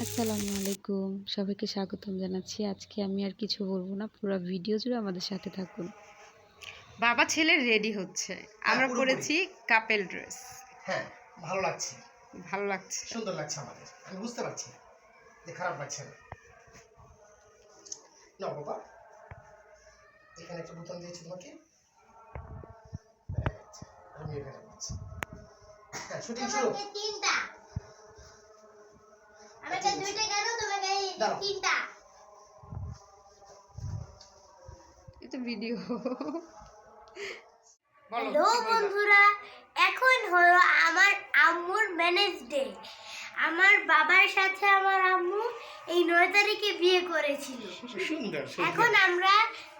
আসসালামু আলাইকুম, সবাইকে স্বাগতম জানাচ্ছি। আজকে আমি আর কিছু বলবো না, পুরো ভিডিও জুড়ে আমাদের সাথে থাকুন। বাবা ছেলে রেডি হচ্ছে, আমরা পুরোপুরি। পরেছি কাপেল ড্রেস। হ্যাঁ, ভালো লাগছে, ভালো লাগছে। সুন্দর লাগছে আমাদের। আমি বুঝতে পারছি না যে খারাপ লাগছে না। না বাবা, এখানে একটা বোতাম দিয়েছি তোমাকে। আমি এখানে দিচ্ছি। হ্যাঁ, শুটিং শুরু। তিনটা আমাকে দুইটা কেন তোমাকে দাঁড়াও। তিনটা এটা ভিডিও। বলো হ্যালো বন্ধুরা, এখন হলো আমার আম্মুর ম্যানেজ ডে। আমার বাবার সাথে আমার আম্মু এই 9 তারিখে বিয়ে করেছিল। সুন্দর এখন আমরা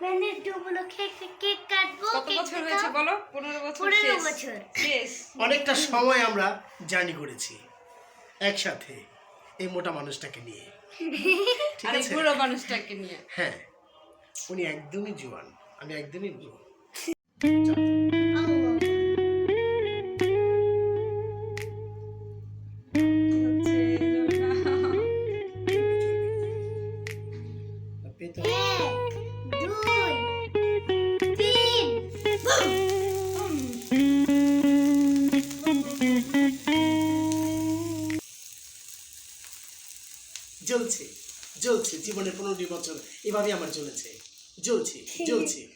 ম্যানেজ ডে উপলক্ষে কেক কাটবো। কত বছর হয়েছে বলো? 15 বছর। 15 বছর শেষ। অনেকটা সময় আমরা জার্নি করেছি একসাথে এই মোটা মানুষটাকে নিয়ে। ঠিক আর এই আছে? বুড়ো মানুষটাকে নিয়ে। হ্যাঁ, উনি একদমই জোয়ান, আমি একদমই বুড়ো। পেতে- এক, দুই, তিন। জ্বলছে জ্বলছে, জীবনের 15টি বছর এভাবে আমার চলেছে, জ্বলছে জ্বলছে,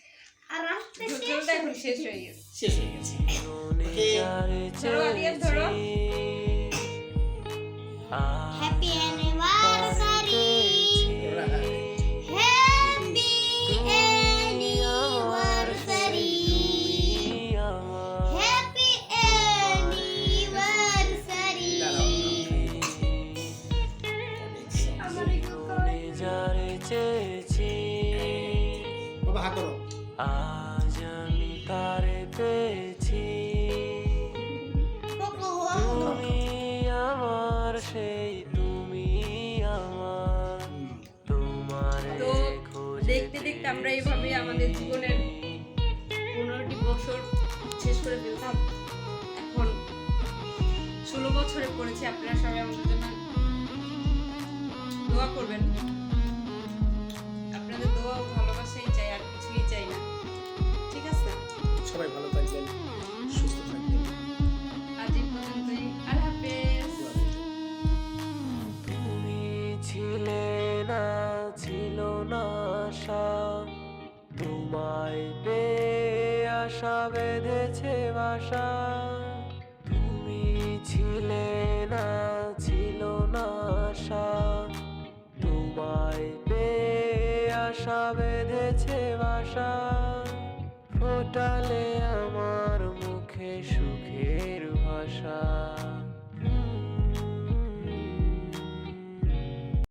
আর আস্তে ঝোলটা এখন শেষ হয়ে গেছে। শেষ হয়ে গেছে। ধরো আলিয়া, ধরো। Happy anniversary, happy anniversary, happy anniversary. আমার একটু বাবা হাত ধরো। আজ আমি তারে পেয়েছি, তুমি আমার সেই তুমি আমার, তোমার তো দেখতে দেখতে আমরা এইভাবে আমাদের জীবনের 15টি বছর শেষ করে ফেলতাম। এখন 16 বছরে পড়েছি। আপনারা সবাই আমাদের জন্য দোয়া করবেন। আপনাদের দোয়া ও ভালোবাসাই চাই, আর কিছুই চাই না। ঠিক আছে? সবাই ভালো থাকবেন, সুস্থ থাকবেন। আজ এই পর্যন্তই। আল্লাহ হাফেজ। তুমি ছিলে না, ছিল না আশা, তোমায় পেয়ে আশা বেঁধেছে বাসা। তুমি ছিলে না, ছিল না আশা, তোমায় পেয়ে আশা বেঁধেছে বাসা। ফোটালে আমার মুখে সুখের ভাষা।